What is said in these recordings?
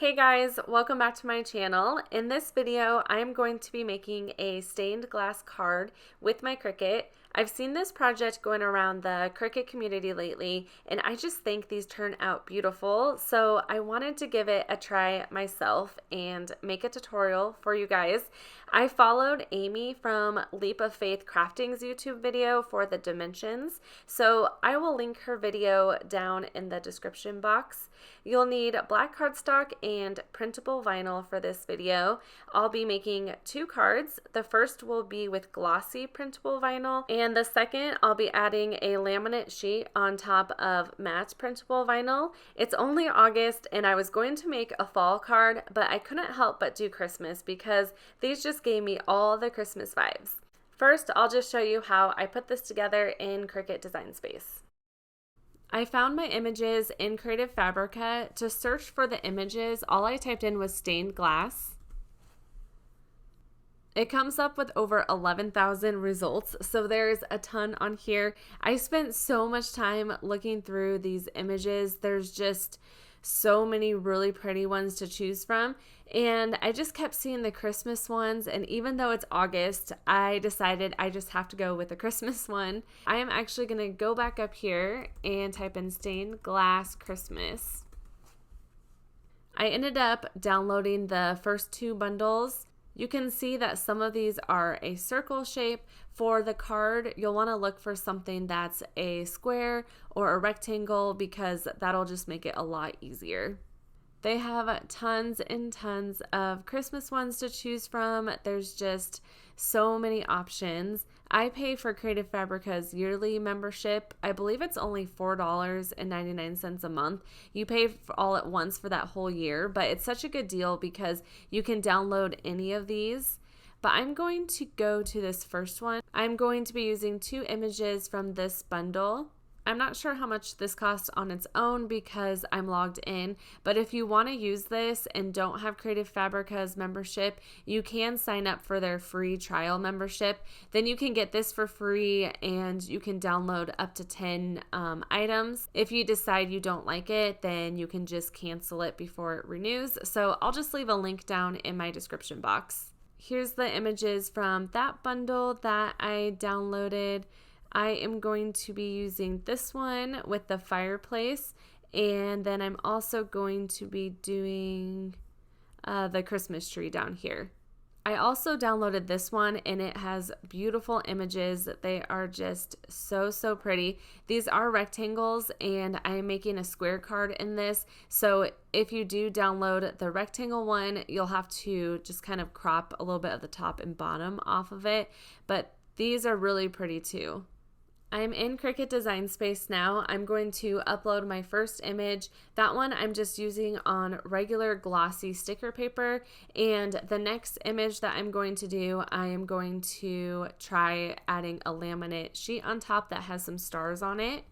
Hey guys, welcome back to my channel. In this video, I'm going to be making a stained glass card with my Cricut. I've seen this project going around the Cricut community lately, and I just think these turn out beautiful. So I wanted to give it a try myself and make a tutorial for you guys. I followed Amy from Leap of Faith Crafting's YouTube video for the dimensions, so I will link her video down in the description box. You'll need black cardstock and printable vinyl for this video. I'll be making two cards. The first will be with glossy printable vinyl, and the second I'll be adding a laminate sheet on top of matte printable vinyl. It's only August and I was going to make a fall card, but I couldn't help but do Christmas because these just gave me all the Christmas vibes. First, I'll just show you how I put this together in Cricut Design Space. I found my images in Creative Fabrica. To search for the images, all I typed in was stained glass. It comes up with over 11,000 results, so there's a ton on here. I spent so much time looking through these images. There's just so many really pretty ones to choose from, and I just kept seeing the Christmas ones, and even though it's August, I decided I just have to go with the Christmas one. I am actually going to go back up here and type in stained glass Christmas. I ended up downloading the first two bundles. You can see that some of these are a circle shape. For the card, you'll want to look for something that's a square or a rectangle because that'll just make it a lot easier. They have tons and tons of Christmas ones to choose from. There's just so many options. I pay for Creative Fabrica's yearly membership. I believe it's only $4.99 a month. You pay all at once for that whole year, but it's such a good deal because you can download any of these. But I'm going to go to this first one. I'm going to be using two images from this bundle. I'm not sure how much this costs on its own because I'm logged in, but if you want to use this and don't have Creative Fabrica's membership, you can sign up for their free trial membership. Then you can get this for free and you can download up to 10 items. If you decide you don't like it, then you can just cancel it before it renews. So I'll just leave a link down in my description box. Here's the images from that bundle that I downloaded. I am going to be using this one with the fireplace, and then I'm also going to be doing the Christmas tree down here. I also downloaded this one, and it has beautiful images. They are just so pretty. These are rectangles, and I'm making a square card in this. So if you do download the rectangle one, you'll have to just kind of crop a little bit of the top and bottom off of it. But these are really pretty too. I'm in Cricut Design Space now. I'm going to upload my first image. That one I'm just using on regular glossy sticker paper. And the next image that I'm going to do, I am going to try adding a laminate sheet on top that has some stars on it.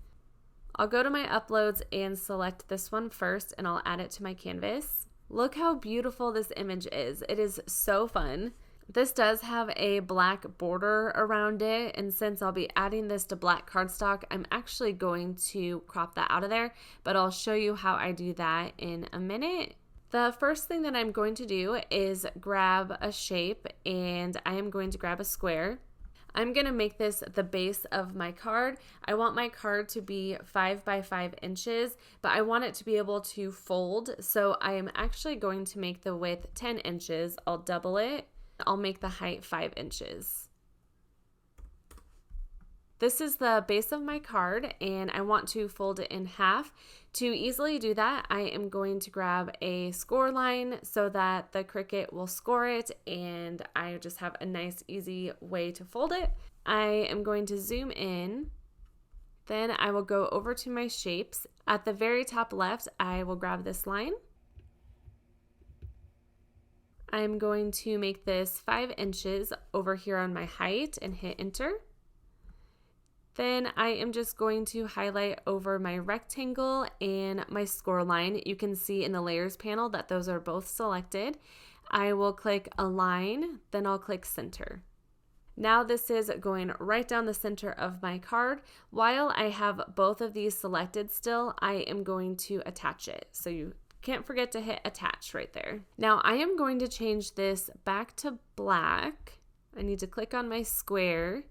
I'll go to my uploads and select this one first, and I'll add it to my canvas. Look how beautiful this image is. It is so fun. This does have a black border around it, and since I'll be adding this to black cardstock, I'm actually going to crop that out of there, but I'll show you how I do that in a minute. The first thing that I'm going to do is grab a shape, and I am going to grab a square. I'm going to make this the base of my card. I want my card to be 5 by 5 inches, but I want it to be able to fold, so I am actually going to make the width 10 inches. I'll double it. I'll make the height 5 inches. This is the base of my card, and I want to fold it in half. To easily do that, I am going to grab a score line so that the Cricut will score it, and I just have a nice easy way to fold it. I am going to zoom in. Then I will go over to my shapes. At the very top left, I will grab this line. I'm going to make this 5 inches over here on my height and hit enter. Then I am just going to highlight over my rectangle and my score line. You can see in the layers panel that those are both selected. I will click align, then I'll click center. Now this is going right down the center of my card. While I have both of these selected still, I am going to attach it. So you can't forget to hit attach right there. Now I am going to change this back to black. I need to click on my square.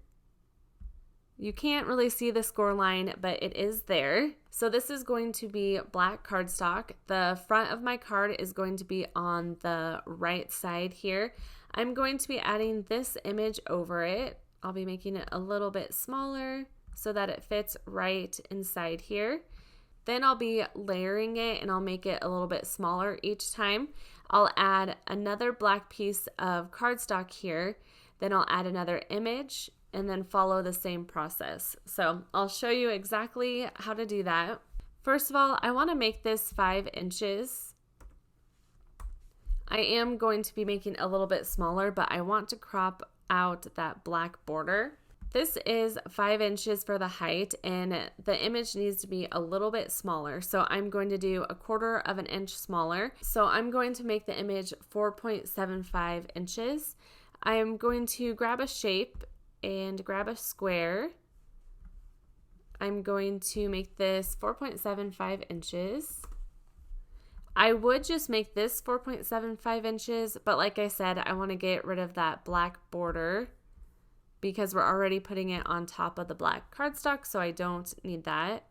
You can't really see the score line, but it is there. So this is going to be black cardstock. The front of my card is going to be on the right side here. I'm going to be adding this image over it. I'll be making it a little bit smaller so that it fits right inside here. Then I'll be layering it and I'll make it a little bit smaller each time. I'll add another black piece of cardstock here. Then I'll add another image and then follow the same process. So I'll show you exactly how to do that. First of all, I want to make this 5 inches. I am going to be making a little bit smaller, but I want to crop out that black border. This is 5 inches for the height, and the image needs to be a little bit smaller. So I'm going to do 1/4 of an inch smaller. So I'm going to make the image 4.75 inches. I am going to grab a shape and grab a square. I'm going to make this 4.75 inches. I would just make this 4.75 inches, but like I said, I want to get rid of that black border because we're already putting it on top of the black cardstock, so I don't need that.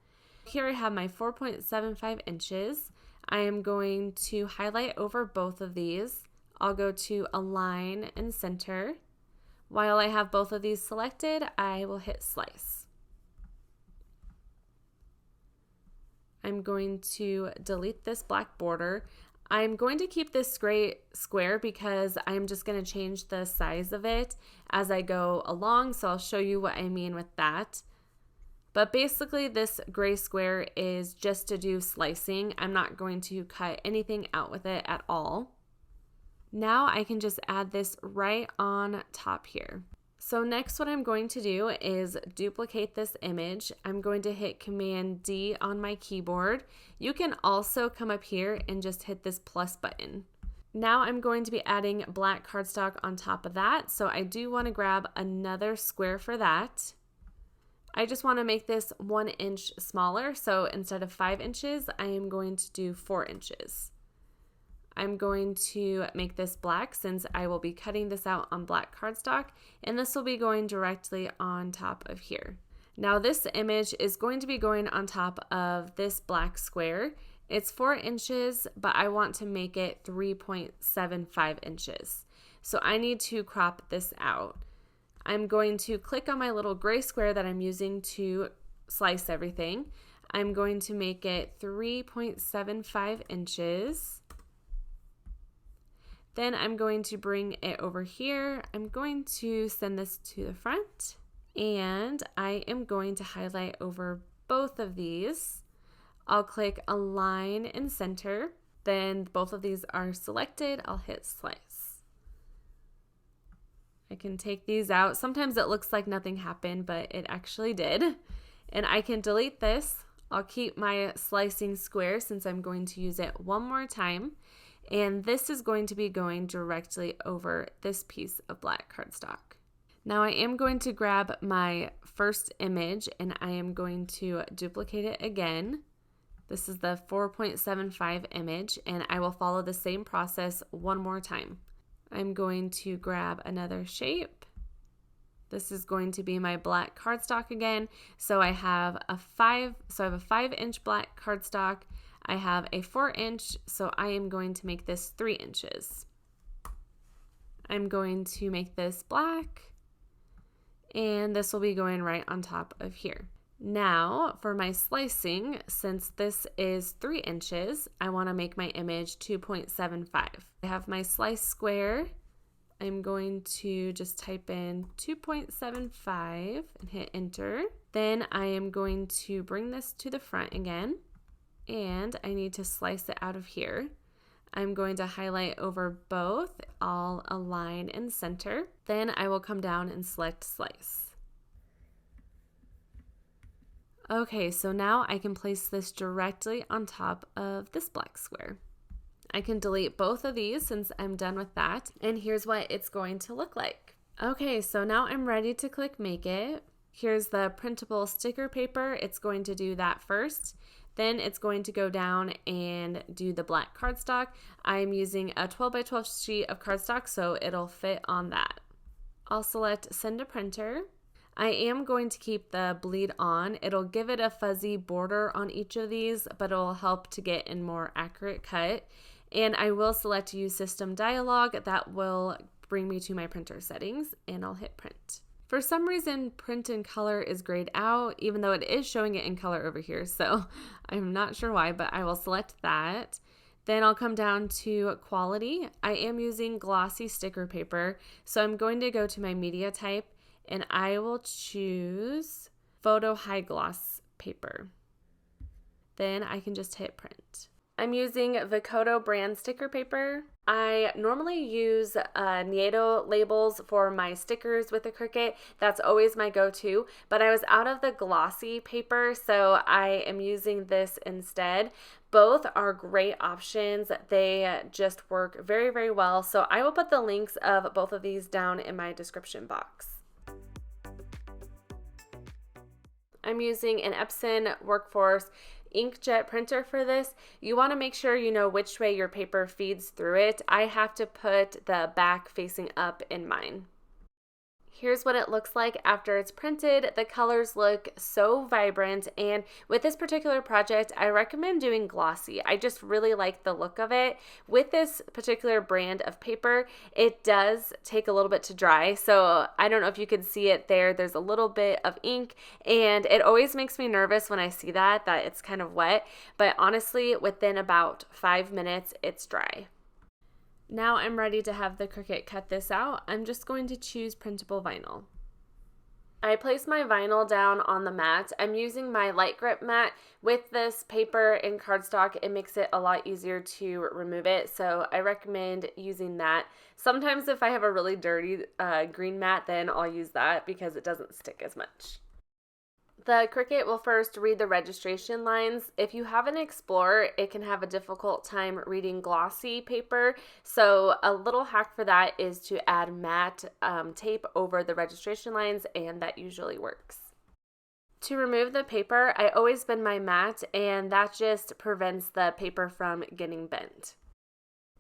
Here I have my 4.75 inches. I am going to highlight over both of these. I'll go to Align and Center. While I have both of these selected, I will hit Slice. I'm going to delete this black border. I'm going to keep this gray square because I'm just going to change the size of it as I go along, so I'll show you what I mean with that. But basically this gray square is just to do slicing. I'm not going to cut anything out with it at all. Now I can just add this right on top here. So next what I'm going to do is duplicate this image. I'm going to hit Command D on my keyboard. You can also come up here and just hit this plus button. Now I'm going to be adding black cardstock on top of that. So I do want to grab another square for that. I just want to make this 1 inch smaller. So instead of 5 inches, I am going to do 4 inches. I'm going to make this black since I will be cutting this out on black cardstock, and this will be going directly on top of here. Now this image is going to be going on top of this black square. It's 4 inches, but I want to make it 3.75 inches. So I need to crop this out. I'm going to click on my little gray square that I'm using to slice everything. I'm going to make it 3.75 inches. Then I'm going to bring it over here. I'm going to send this to the front, and I am going to highlight over both of these. I'll click Align and Center. Then both of these are selected. I'll hit Slice. I can take these out. Sometimes it looks like nothing happened, but it actually did. And I can delete this. I'll keep my slicing square since I'm going to use it one more time. And this is going to be going directly over this piece of black cardstock. Now I am going to grab my first image and I am going to duplicate it again. This is the 4.75 image, and I will follow the same process one more time. I'm going to grab another shape. This is going to be my black cardstock again. So I have a 5-inch black cardstock. I have a 4-inch, so I am going to make this 3 inches. I'm going to make this black, and this will be going right on top of here. Now for my slicing, since this is 3 inches, I want to make my image 2.75. I have my slice square. I'm going to just type in 2.75 and hit enter. Then I am going to bring this to the front again, and I need to slice it out of here. I'm going to highlight over both. I'll align and center. Then I will come down and select slice. Okay, so now I can place this directly on top of this black square. I can delete both of these since I'm done with that, and here's what it's going to look like. Okay, so now I'm ready to click Make It. Here's the printable sticker paper. It's going to do that first. Then it's going to go down and do the black cardstock. I'm using a 12 by 12 sheet of cardstock, so it'll fit on that. I'll select send to printer. I am going to keep the bleed on. It'll give it a fuzzy border on each of these, but it'll help to get a more accurate cut. And I will select use system dialog. That will bring me to my printer settings, and I'll hit print. For some reason, print in color is grayed out, even though it is showing it in color over here. So I'm not sure why, but I will select that. Then I'll come down to quality. I am using glossy sticker paper, so I'm going to go to my media type, and I will choose photo high gloss paper. Then I can just hit print. I'm using Vicoto brand sticker paper. I normally use Nieto labels for my stickers with the Cricut. That's always my go-to, but I was out of the glossy paper, so I am using this instead. Both are great options. They just work very, very well. So I will put the links of both of these down in my description box. I'm using an Epson Workforce inkjet printer for this. You want to make sure you know which way your paper feeds through it. I have to put the back facing up in mine. Here's what it looks like after it's printed. The colors look so vibrant, and with this particular project, I recommend doing glossy. I just really like the look of it. With this particular brand of paper, it does take a little bit to dry, so I don't know if you can see it there. There's a little bit of ink, and it always makes me nervous when I see that it's kind of wet, but honestly, within about 5 minutes, it's dry. Now I'm ready to have the Cricut cut this out. I'm just going to choose printable vinyl. I place my vinyl down on the mat. I'm using my light grip mat. With this paper and cardstock, it makes it a lot easier to remove it, so I recommend using that. Sometimes if I have a really dirty green mat, then I'll use that because it doesn't stick as much. The Cricut will first read the registration lines. If you have an Explorer, it can have a difficult time reading glossy paper. So a little hack for that is to add matte tape over the registration lines, and that usually works. To remove the paper, I always bend my mat, and that just prevents the paper from getting bent.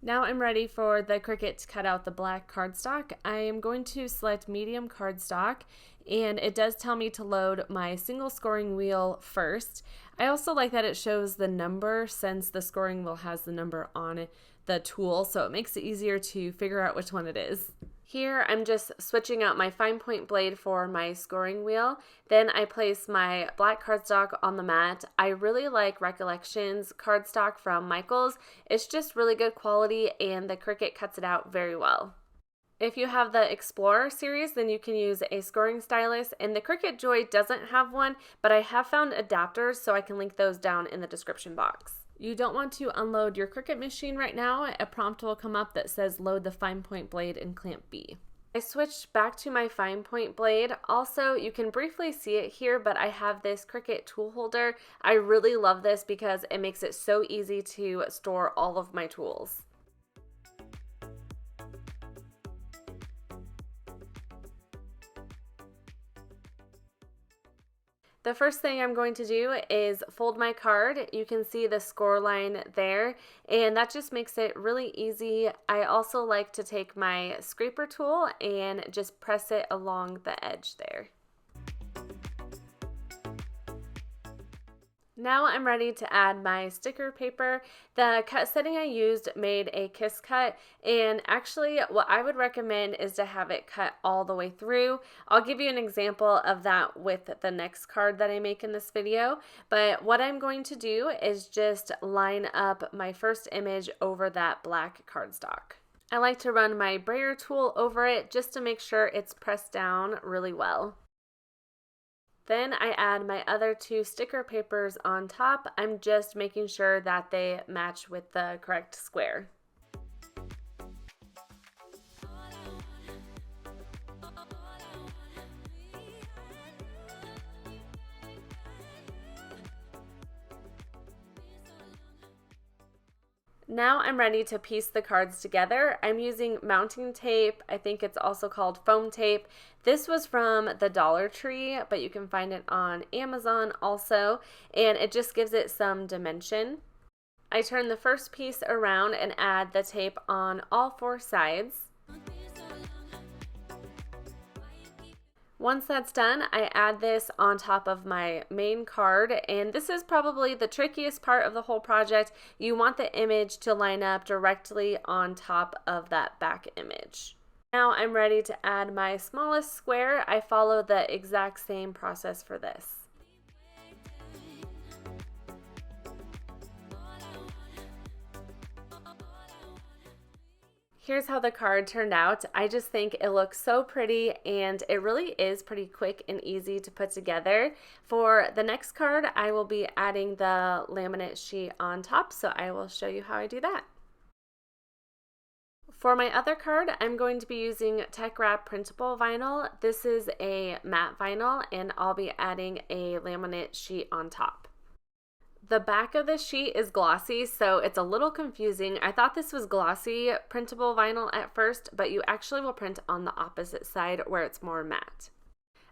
Now I'm ready for the Cricut to cut out the black cardstock. I am going to select medium cardstock, and it does tell me to load my single scoring wheel first. I also like that it shows the number, since the scoring wheel has the number on the tool, so it makes it easier to figure out which one it is. Here I'm just switching out my fine point blade for my scoring wheel. Then I place my black cardstock on the mat. I really like Recollections cardstock from Michaels. It's just really good quality, and the Cricut cuts it out very well. If you have the Explorer series, then you can use a scoring stylus, and the Cricut Joy doesn't have one, but I have found adapters, so I can link those down in the description box. You don't want to unload your Cricut machine right now. A prompt will come up that says load the fine point blade in clamp B. I switched back to my fine point blade. Also, you can briefly see it here, but I have this Cricut tool holder. I really love this because it makes it so easy to store all of my tools. The first thing I'm going to do is fold my card. You can see the score line there, and that just makes it really easy. I also like to take my scraper tool and just press it along the edge there. Now I'm ready to add my sticker paper. The cut setting I used made a kiss cut, and actually what I would recommend is to have it cut all the way through. I'll give you an example of that with the next card that I make in this video, but what I'm going to do is just line up my first image over that black cardstock. I like to run my brayer tool over it just to make sure it's pressed down really well. Then I add my other two sticker papers on top. I'm just making sure that they match with the correct square. Now I'm ready to piece the cards together. I'm using mounting tape. I think it's also called foam tape. This was from the Dollar Tree, but you can find it on Amazon also, and it just gives it some dimension. I turn the first piece around and add the tape on all 4 sides. Once that's done, I add this on top of my main card, and this is probably the trickiest part of the whole project. You want the image to line up directly on top of that back image. Now I'm ready to add my smallest square. I follow the exact same process for this. Here's how the card turned out. I just think it looks so pretty, and it really is pretty quick and easy to put together. For the next card, I will be adding the laminate sheet on top, so I will show you how I do that. For my other card, I'm going to be using Tech Wrap printable vinyl. This is a matte vinyl, and I'll be adding a laminate sheet on top. The back of the sheet is glossy, so it's a little confusing. I thought this was glossy printable vinyl at first, but you actually will print on the opposite side where it's more matte.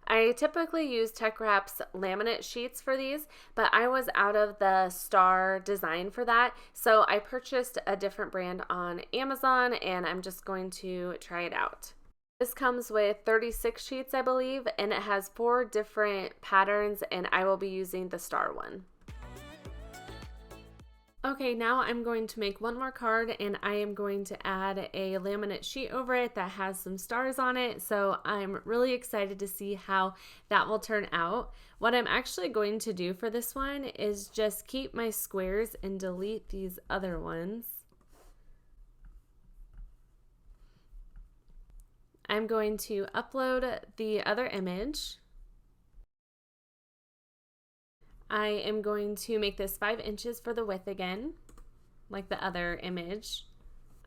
I typically use Tech Wrap's laminate sheets for these, but I was out of the star design for that, so I purchased a different brand on Amazon, and I'm just going to try it out. This comes with 36 sheets, I believe, and it has 4 different patterns, and I will be using the star one. Okay, now I'm going to make one more card, and I am going to add a laminate sheet over it that has some stars on it, so I'm really excited to see how that will turn out. What I'm actually going to do for this one is just keep my squares and delete these other ones. I'm going to upload the other image. I am going to make this 5 inches for the width again, like the other image.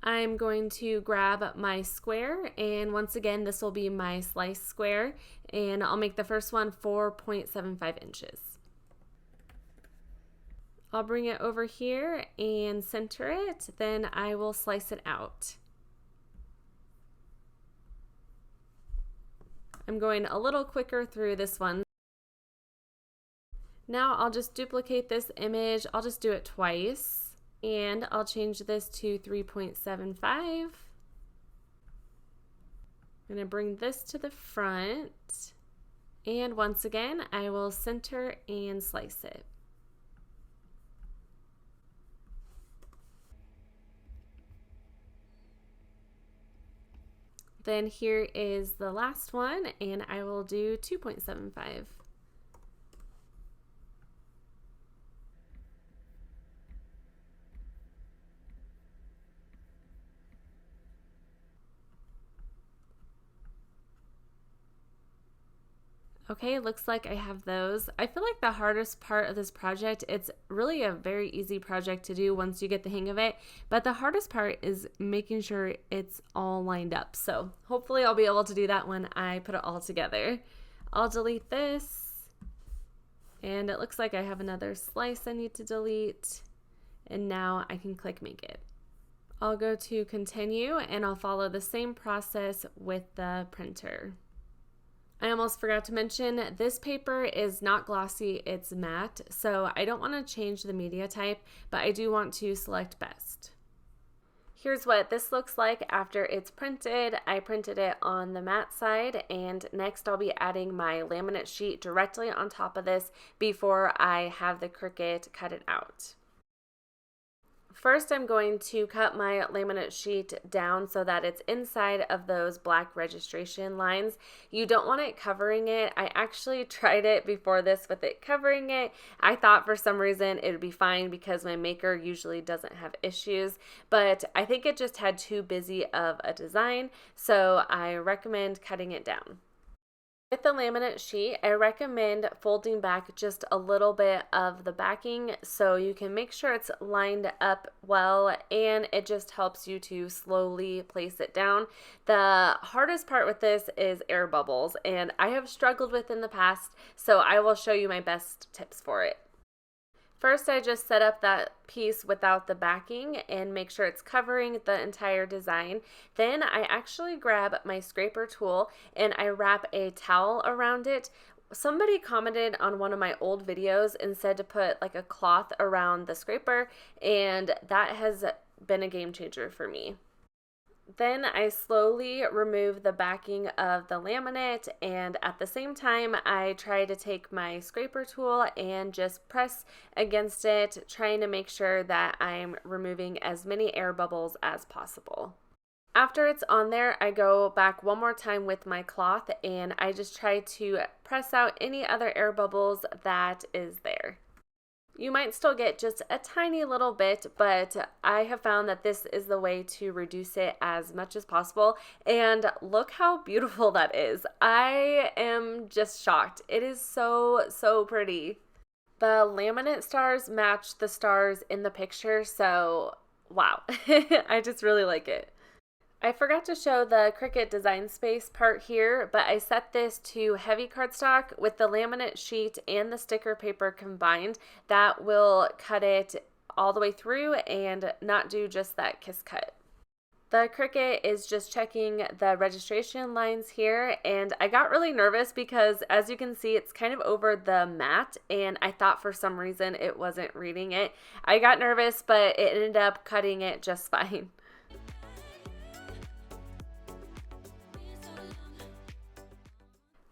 I'm going to grab my square, and once again, this will be my slice square, and I'll make the first one 4.75 inches. I'll bring it over here and center it, then I will slice it out. I'm going a little quicker through this one. Now I'll just duplicate this image. I'll just do it twice, and I'll change this to 3.75. I'm going to bring this to the front, and once again I will center and slice it. Then here is the last one, and I will do 2.75. Okay, looks like I have those. I feel like the hardest part of this project, it's really a very easy project to do once you get the hang of it, but the hardest part is making sure it's all lined up. So hopefully I'll be able to do that when I put it all together. I'll delete this, and it looks like I have another slice I need to delete, and now I can click make it. I'll go to continue, and I'll follow the same process with the printer. I almost forgot to mention, this paper is not glossy, it's matte, so I don't want to change the media type, but I do want to select best. Here's what this looks like after it's printed. I printed it on the matte side, and next I'll be adding my laminate sheet directly on top of this before I have the Cricut cut it out. First, I'm going to cut my laminate sheet down so that it's inside of those black registration lines. You don't want it covering it. I actually tried it before this with it covering it. I thought for some reason it would be fine because my maker usually doesn't have issues, but I think it just had too busy of a design, so I recommend cutting it down. With the laminate sheet, I recommend folding back just a little bit of the backing so you can make sure it's lined up well, and it just helps you to slowly place it down. The hardest part with this is air bubbles, and I have struggled with in the past, so I will show you my best tips for it. First, I just set up that piece without the backing and make sure it's covering the entire design. Then I actually grab my scraper tool and I wrap a towel around it. Somebody commented on one of my old videos and said to put like a cloth around the scraper, and that has been a game changer for me. Then I slowly remove the backing of the laminate, and at the same time I try to take my scraper tool and just press against it, trying to make sure that I'm removing as many air bubbles as possible. After it's on there, I go back one more time with my cloth and I just try to press out any other air bubbles that is there. You might still get just a tiny little bit, but I have found that this is the way to reduce it as much as possible. And look how beautiful that is. I am just shocked. It is so, so pretty. The laminate stars match the stars in the picture, so wow. I just really like it. I forgot to show the Cricut design space part here, but I set this to heavy cardstock with the laminate sheet and the sticker paper combined. That will cut it all the way through and not do just that kiss cut. The Cricut is just checking the registration lines here, and I got really nervous because as you can see it's kind of over the mat and I thought for some reason it wasn't reading it. I got nervous, but it ended up cutting it just fine.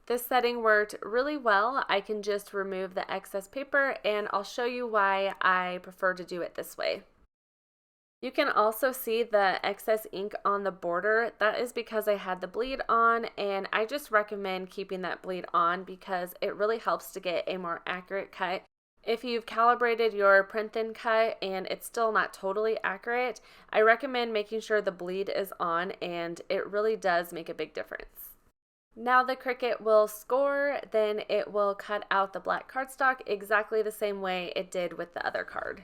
This setting worked really well. I can just remove the excess paper and I'll show you why I prefer to do it this way. You can also see the excess ink on the border. That is because I had the bleed on, and I just recommend keeping that bleed on because it really helps to get a more accurate cut. If you've calibrated your print thin cut and it's still not totally accurate, I recommend making sure the bleed is on, and it really does make a big difference. Now the Cricut will score, then it will cut out the black cardstock exactly the same way it did with the other card.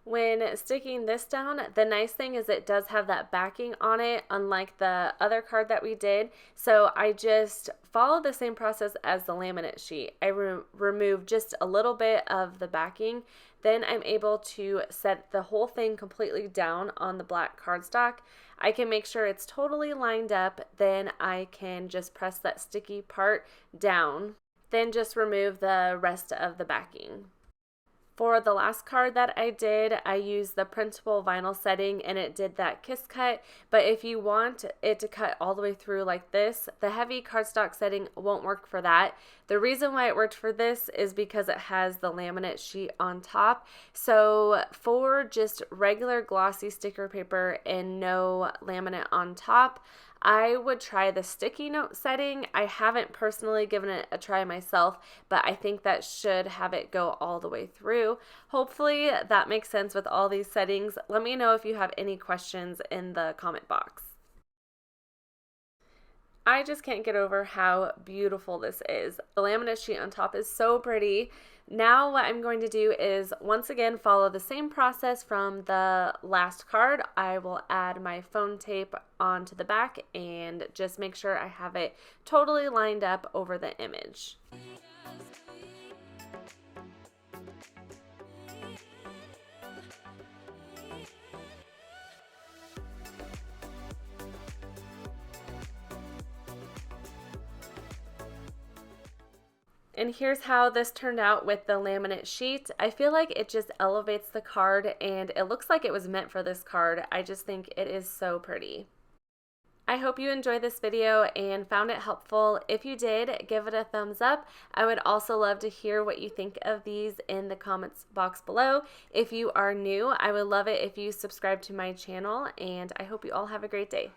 When sticking this down, the nice thing is it does have that backing on it, unlike the other card that we did. So I just follow the same process as the laminate sheet. I remove just a little bit of the backing. Then I'm able to set the whole thing completely down on the black cardstock. I can make sure it's totally lined up. Then I can just press that sticky part down. Then just remove the rest of the backing. For the last card that I did, I used the printable vinyl setting and it did that kiss cut, but if you want it to cut all the way through like this, the heavy cardstock setting won't work for that. The reason why it worked for this is because it has the laminate sheet on top. So for just regular glossy sticker paper and no laminate on top, I would try the sticky note setting. I haven't personally given it a try myself, but I think that should have it go all the way through. Hopefully that makes sense with all these settings. Let me know if you have any questions in the comment box. I just can't get over how beautiful this is. The laminate sheet on top is so pretty. Now what I'm going to do is once again follow the same process from the last card. I will add my phone tape onto the back and just make sure I have it totally lined up over the image. And here's how this turned out with the laminate sheet. I feel like it just elevates the card and it looks like it was meant for this card. I just think it is so pretty. I hope you enjoyed this video and found it helpful. If you did, give it a thumbs up. I would also love to hear what you think of these in the comments box below. If you are new, I would love it if you subscribe to my channel, and I hope you all have a great day.